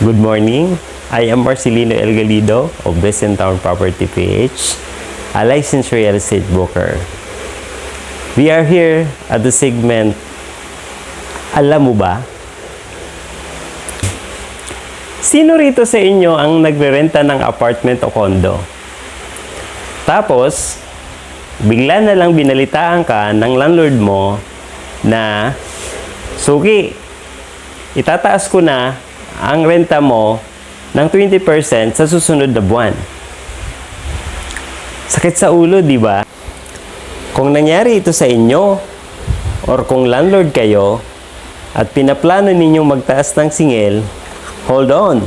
Good morning. I am Marcelino El Galido of Town Property PH, a licensed real estate broker. We are here at the segment, Alam mo ba? Sino rito sa inyo ang nagre-renta ng apartment o condo? Tapos, bigla na lang binalitaan ka ng landlord mo na, Suki, itataas ko na ang renta mo ng 20% sa susunod na buwan. Sakit sa ulo, di ba? Kung nangyari ito sa inyo, or kung landlord kayo, at pinaplano ninyong magtaas ng singil, hold on.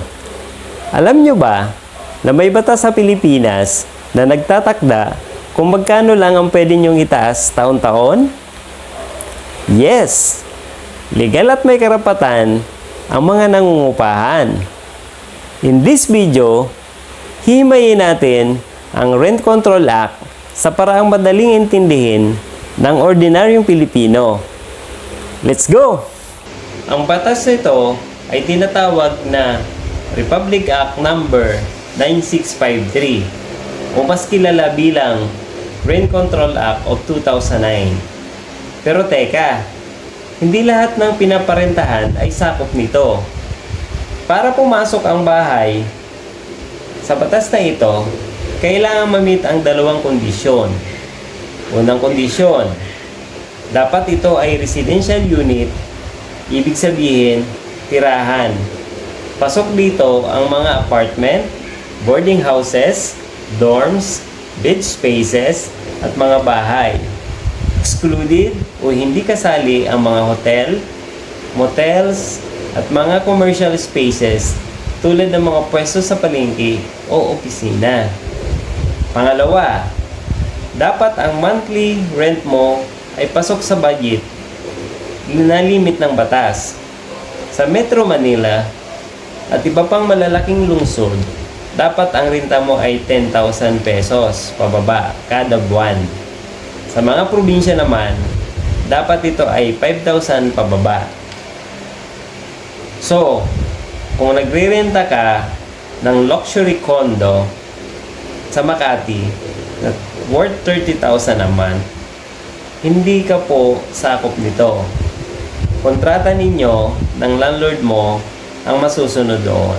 Alam nyo ba na may batas sa Pilipinas na nagtatakda kung magkano lang ang pwede nyong itaas taon-taon? Yes! Legal at may karapatan ang mga nangungupahan. In this video, himayin natin ang Rent Control Act sa paraang madaling intindihin ng ordinaryong Pilipino. Let's go! Ang batas nito ay tinatawag na Republic Act Number 9653 o mas kilala bilang Rent Control Act of 2009. Pero teka, hindi lahat ng pinaparentahan ay sakop nito. Para pumasok ang bahay, sa batas na ito, kailangan ma-meet ang dalawang kondisyon. Unang kondisyon, dapat ito ay residential unit, ibig sabihin, tirahan. Pasok dito ang mga apartment, boarding houses, dorms, bed spaces, at mga bahay. Excluded o hindi kasali ang mga hotel, motels, at mga commercial spaces tulad ng mga pwesto sa palengke o opisina. Pangalawa, dapat ang monthly rent mo ay pasok sa budget na limit ng batas. Sa Metro Manila at iba pang malalaking lungsod, dapat ang renta mo ay 10,000 pesos pababa kada buwan. Sa mga probinsya naman, dapat ito ay 5,000 pababa. So, kung nagre-renta ka ng luxury condo sa Makati na worth 30,000 a month, hindi ka po sakop nito. Kontrata ninyo ng landlord mo ang masusunod doon.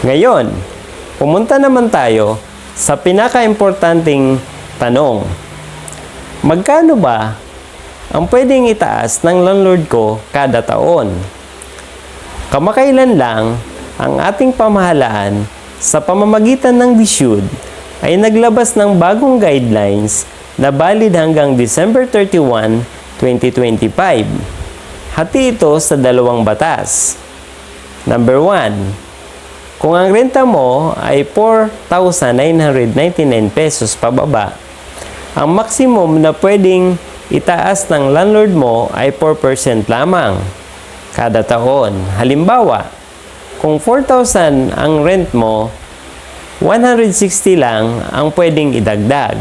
Ngayon, pumunta naman tayo sa pinaka-importanting tanong. Magkano ba ang pwedeng itaas ng landlord ko kada taon? Kamakailan lang ang ating pamahalaan sa pamamagitan ng DSUD ay naglabas ng bagong guidelines na valid hanggang December 31, 2025. Hati ito sa dalawang batas. Number 1, kung ang renta mo ay 4,999 pesos pababa, ang maximum na pwedeng itaas ng landlord mo ay 4% lamang kada taon. Halimbawa, kung 4,000 ang rent mo, 160 lang ang pwedeng idagdag.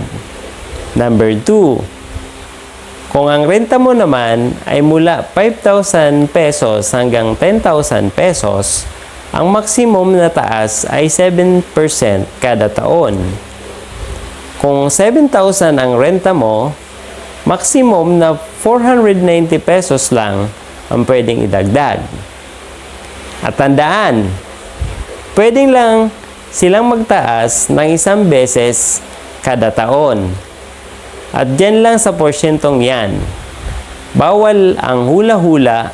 Number 2, kung ang renta mo naman ay mula 5,000 pesos hanggang 10,000 pesos, ang maximum na taas ay 7% kada taon. Kung 7,000 ang renta mo, maximum na 490 pesos lang ang pwedeng idagdag. At tandaan, pwedeng lang silang magtaas ng isang beses kada taon. At dyan lang sa porsyentong yan. Bawal ang hula-hula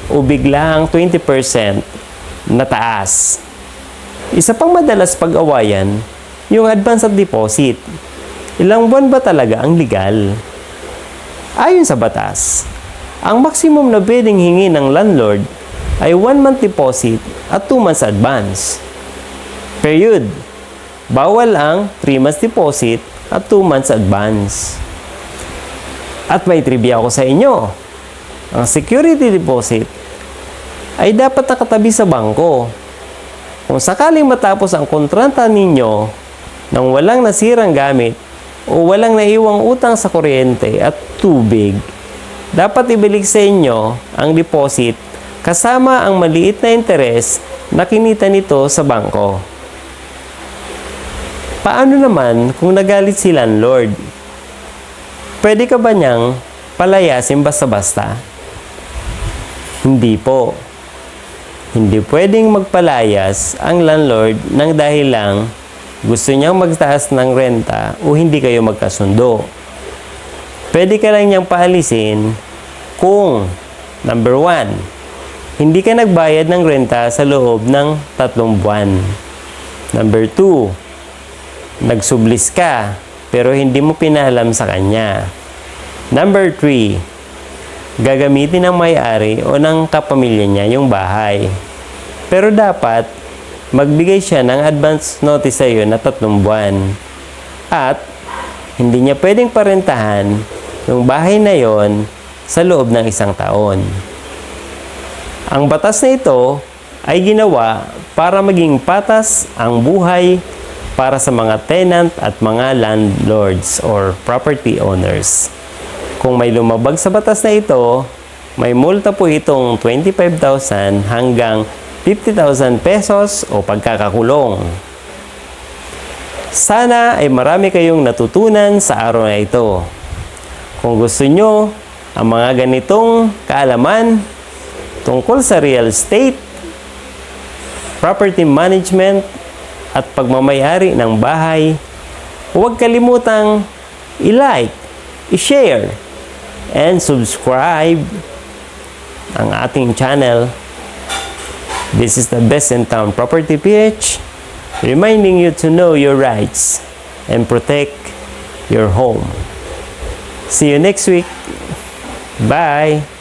o biglaang 20% na taas. Isa pang madalas pag-awayan, yung advance at deposit. Ilang buwan ba talaga ang legal? Ayon sa batas, ang maximum na pwedeng hingi ng landlord ay 1 month deposit at 2 months advance. Period. Bawal ang 3 months deposit at 2 months advance. At may trivia ako sa inyo. Ang security deposit ay dapat nakatabi sa bangko. Kung sakaling matapos ang kontrata ninyo nang walang nasirang gamit o walang naiwang utang sa kuryente at tubig, dapat ibalik sa inyo ang deposit kasama ang maliit na interes na kinita nito sa bangko. Paano naman kung nagalit si landlord? Pwede ka ba niyang palayasin basta-basta? Hindi po. Hindi pwedeng magpalayas ang landlord ng dahil lang gusto niyang magtaas ng renta o hindi kayo magkasundo. Pwede ka lang niyang paalisin kung number 1, hindi ka nagbayad ng renta sa loob ng 3 buwan. Number 2, nagsublis ka pero hindi mo pinalam sa kanya. Number 3, gagamitin ng may-ari o ng kapamilya niya yung bahay. Pero dapat magbigay siya ng advance notice sa iyo na 3 buwan. At hindi niya pwedeng parentahan yung bahay na yon sa loob ng 1 taon. Ang batas na ito ay ginawa para maging patas ang buhay para sa mga tenant at mga landlords or property owners. Kung may lumabag sa batas na ito, may multa po itong 25,000 hanggang 50,000 pesos o pagkakakulong. Sana ay marami kayong natutunan sa araw na ito. Kung gusto nyo ang mga ganitong kaalaman tungkol sa real estate, property management, at pagmamayari ng bahay, huwag kalimutang i-like, i-share, and subscribe ang ating channel. This is the Best in Town Property PH, reminding you to know your rights and protect your home. See you next week. Bye!